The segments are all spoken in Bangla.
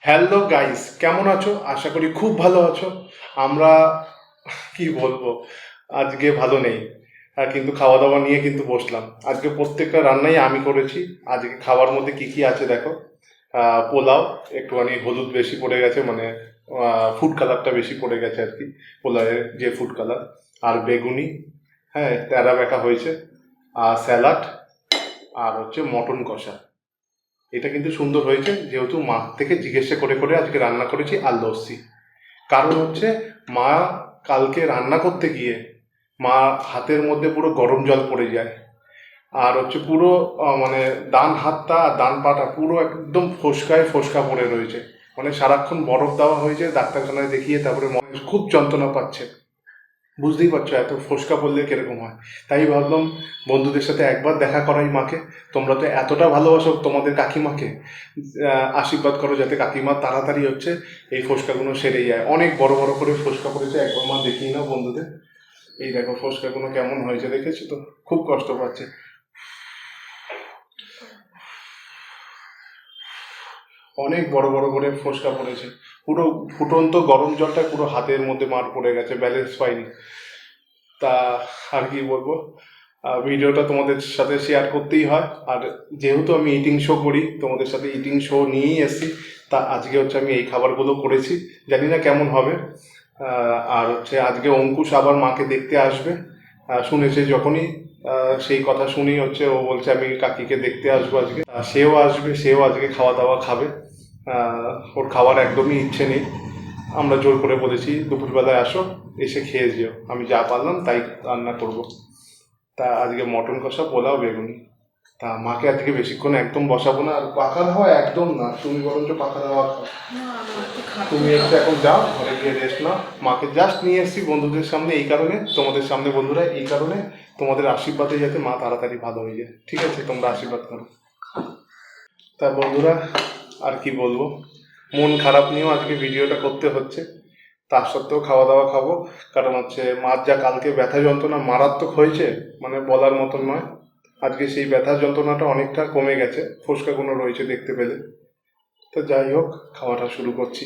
হ্যালো গাইস, কেমন আছো? আশা করি খুব ভালো আছো। আমরা কি বলবো, আজকে ভালো নেই। কিন্তু খাওয়া দাওয়া নিয়ে কিন্তু বসলাম। আজকে প্রত্যেকটা রান্নাই আমি করেছি। আজকে খাওয়ার মধ্যে কি কি আছে দেখো। পোলাও, একটুখানি হলুদ বেশি পড়ে গেছে, মানে ফুড কালারটা বেশি পড়ে গেছে আর কি, পোলাওয়ের যে ফুড কালার। আর বেগুনি, হ্যাঁ, তেরা বেঁকা হয়েছে। আর স্যালাড, আর হচ্ছে মটন কষা। এটা কিন্তু সুন্দর হয়েছে, যেহেতু মা থেকে জিজ্ঞাসা করে করে আজকে রান্না করেছি। আর লস্যি, কারণ হচ্ছে মা কালকে রান্না করতে গিয়ে মা হাতের মধ্যে পুরো গরম জল পড়ে যায়। আর হচ্ছে পুরো মানে ডান হাতটা আর ডান পাটা পুরো একদম ফোসকায় ফোসকা পড়ে রয়েছে। মানে সারাক্ষণ বরফ দেওয়া হয়েছে, ডাক্তারখানায় দেখিয়ে তারপরে খুব যন্ত্রণা পাচ্ছে। বুঝতেই পারছো এত ফোসকা পড়লে কিরকম হয়। তাই ভাবলাম বন্ধুদের সাথে একবার দেখা করাই মাকে। তোমরা তো এতটা ভালোবাসো তোমাদের কাকিমাকে, আশীর্বাদ করো যাতে কাকিমা তাড়াতাড়ি হচ্ছে এই ফোসকাগুলো সেরে যায়। অনেক বড় বড় করে ফোসকা পড়েছে, একবার মা দেখিয়ে নাও বন্ধুদের। এই দেখো ফোসকাগুলো কেমন হয়েছে, দেখেছো তো? খুব কষ্ট পাচ্ছে। অনেক বড় বড় করে ফোসকা পড়েছে। পুরো ফুটন্ত গরম জলটা পুরো হাতের মধ্যে মার পড়ে গেছে, ব্যালেন্স পাইনি। তা আর কি বলবো, ভিডিওটা তোমাদের সাথে শেয়ার করতেই হয়। আর যেহেতু আমি ইটিং শো করি, তোমাদের সাথে ইটিং শো নিয়েই এসেছি। তা আজকে হচ্ছে আমি এই খাবারগুলো করেছি, জানি না কেমন হবে। আর হচ্ছে আজকে অঙ্কুশ আবার মাকে দেখতে আসবে। শুনেছে যখনই, সেই কথা শুনেই হচ্ছে ও বলছে আমি কাকিকে দেখতে আসবো আজকে। সেও আসবে, সেও আজকে খাওয়া দাওয়া খাবে। ওর খাওয়ার একদমই ইচ্ছে নেই। আমরা জোর করে বলেছি দুপুরবেলায় আসো, এসে খেয়ে যেও, আমি যা পারলাম তাই রান্না করব। তা আজকে মটন কষা, পোলাও, বেগুনি। তা মাকে আজকে বেশিক্ষণ একদম বসাবো না, আর পাখার হাওয়া একদম না, তুমি বরঞ্চ পাখার হাওয়া খাও। তুমি একটু এখন যাও ঘরে গিয়ে রেস্ট নাও। মাকে জাস্ট নিয়ে এসেছি বন্ধুদের সামনে, এই কারণে, তোমাদের সামনে বন্ধুরা, এই কারণে তোমাদের আশীর্বাদে যাতে মা তাড়াতাড়ি ভালো হয়ে যায়। ঠিক আছে, তোমরা আশীর্বাদ করো। তা বন্ধুরা, আর কি বলবো, মন খারাপ নিয়েও আজকে ভিডিওটা করতে হচ্ছে। তার সত্ত্বেও খাওয়া দাওয়া খাবো, কারণ হচ্ছে মার যা কালকে ব্যথা যন্ত্রণা মারাত্মক হয়েছে, মানে বলার মতন নয়। আজকে সেই ব্যথা যন্ত্রণাটা অনেকটা কমে গেছে, ফোসকাগুলো রয়েছে দেখতে পেলে। তো যাই হোক, খাওয়াটা শুরু করছি,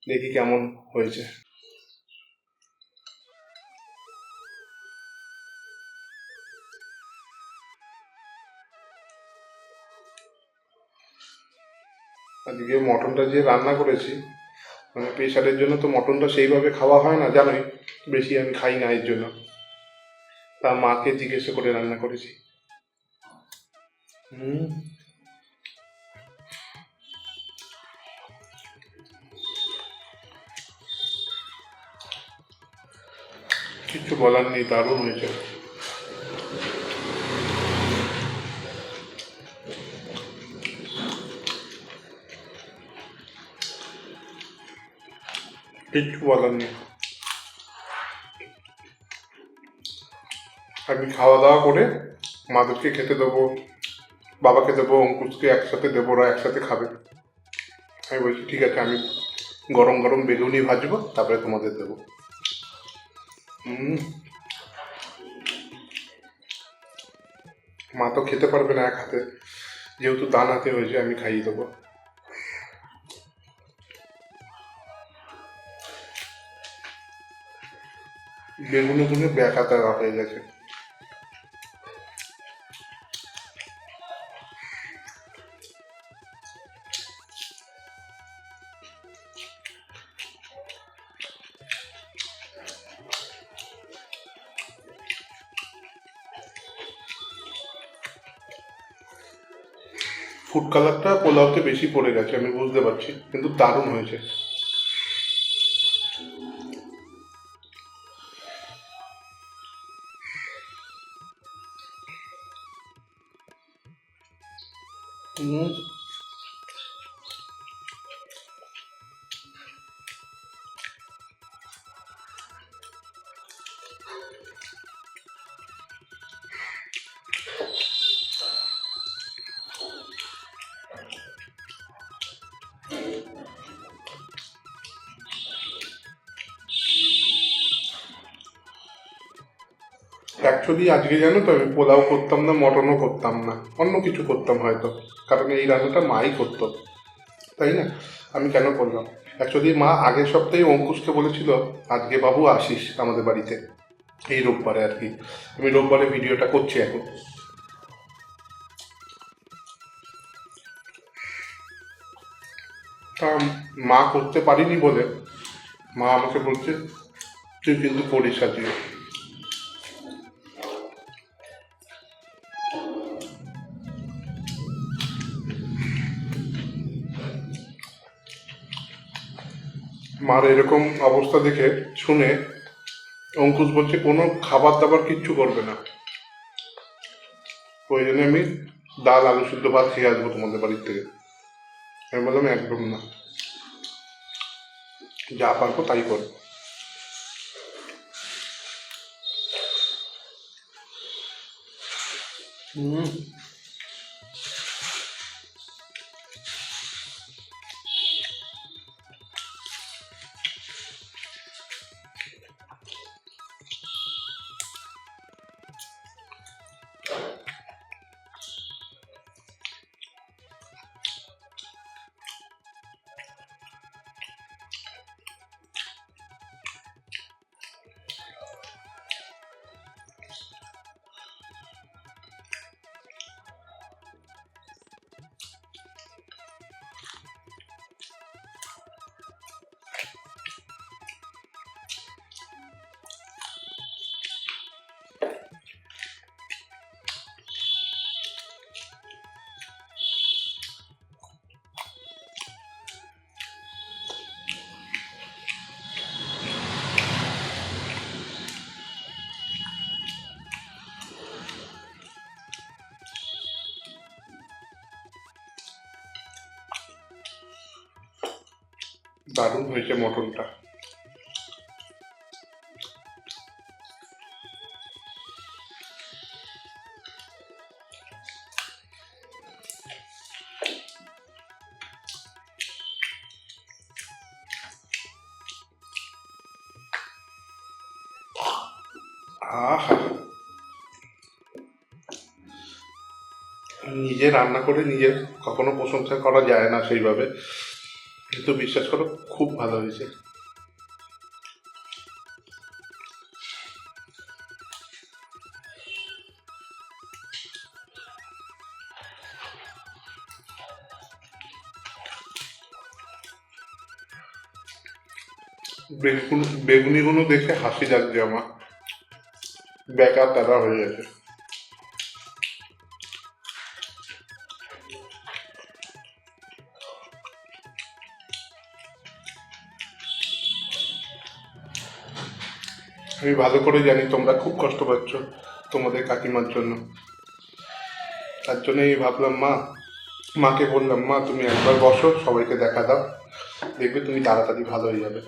দেখি কেমন হয়েছে। আজকে মটনটা যে রান্না করেছি, মানে প্রেশারের জন্য তো মটনটা সেইভাবে খাওয়া হয় না, জানোই বেশি আমি খাই না এর জন্য। তা মাকে জিজ্ঞেস করে রান্না করেছি। হুম, কিচ্ছু বলার নেই, দারুণ হয়েছে। কিচ্ছু বলার নেই। আমি খাওয়া দাওয়া করে মাদেরকে খেতে দেবো, বাবাকে দেবো, অঙ্কুশকে একসাথে দেবো, ওরা একসাথে খাবে। আমি বলছি ঠিক আছে, আমি গরম গরম বেগুনি ভাজবো, তারপরে তোমাদের দেবো। হুম, মা তো খেতে পারবে না এক হাতে, যেহেতু ডান হাতে হয়েছে, আমি খাইয়ে দেবো। বেগুনিগুলো বেকাতা হয়ে গেছে। ফুড কালারটা পোলাওতে বেশি পড়ে গেছে, আমি বুঝতে পারছি, কিন্তু দারুণ হয়েছে। হুম, অ্যাকচুয়ালি আজকে জানো তো, আমি পোলাও করতাম না, মটনও করতাম না, অন্য কিছু করতাম হয়তো, কারণ এই রান্নাটা মাই করতো, তাই না? আমি কেন করলাম? অ্যাকচুয়ালি মা আগের সপ্তাহে অঙ্কুশকে বলেছিল আজকে বাবু আসিস আমাদের বাড়িতে, এই রোববারে আর কি। আমি রোববারে ভিডিওটা করছি এখন। তা মা করতে পারিনি বলে মা আমাকে বলছে তুই কিন্তু করিস আজকে। মার এরকম অবস্থা দেখে শুনে অঙ্কুশ বলছে কোনো খাবার দাবার কিচ্ছু করবে না, ওই জন্য আমি ডাল আলু সিদ্ধ ভাত খেয়ে আসবো তোমাদের বাড়ির থেকে। আমি বললাম একদম না, যা পারবো তাই করবো। হুম, দারুণ হয়েছে মটনটা। আহা, নিজে রান্না করে নিজের কখনো প্রশংসা করা যায় না সেইভাবে, কিন্তু বিশ্বাস করো খুব ভালো হয়েছে। বেগুনিগুলো দেখে হাসি লাগছে আমার, বেকার তারা হয়ে গেছে। আমি ভালো করে জানি তোমরা খুব কষ্ট পাচ্ছ তোমাদের কাকিমার জন্য, তার জন্যই ভাবলাম মাকে বললাম মা তুমি একবার বসো, সবাইকে দেখা দাও, দেখবে তুমি তাড়াতাড়ি ভালো হয়ে যাবে।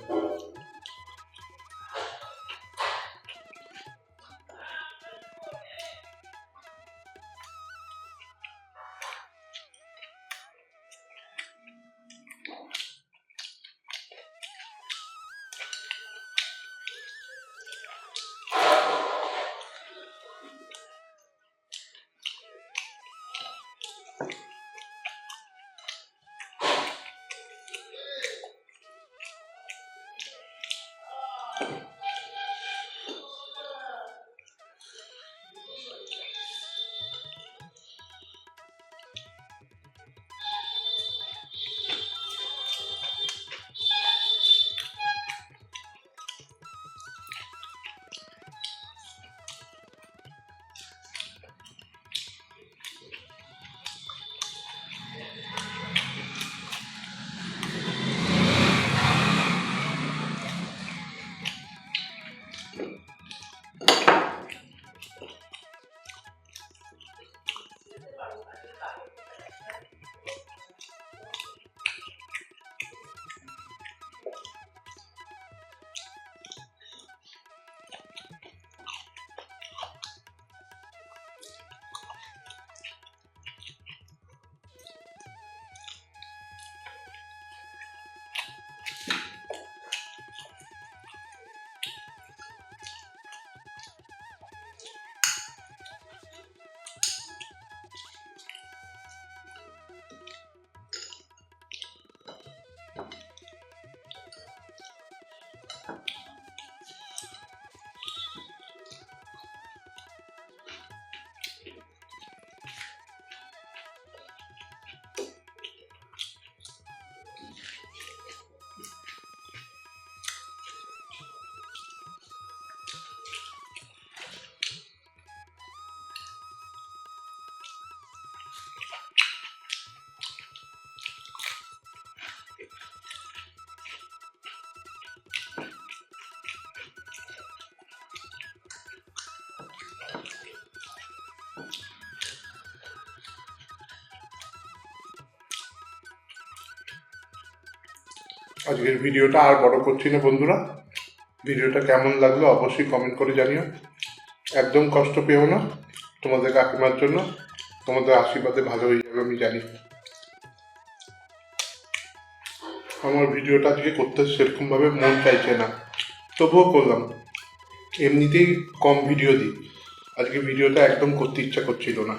আজকের ভিডিওটা আর বড় করছি না বন্ধুরা। ভিডিওটা কেমন লাগলো অবশ্যই কমেন্ট করে জানিও। একদম কষ্ট পেও না, তোমাদের কাকিমার জন্য তোমাদের আশীর্বাদে ভালো হয়ে যাবে আমি জানি। আমার ভিডিওটা আজকে করতে সেরকমভাবে মন চাইছে না, তবুও করলাম। এমনিতেই কম ভিডিও দিই, আজকে ভিডিওটা একদম করতে ইচ্ছা করছিল না।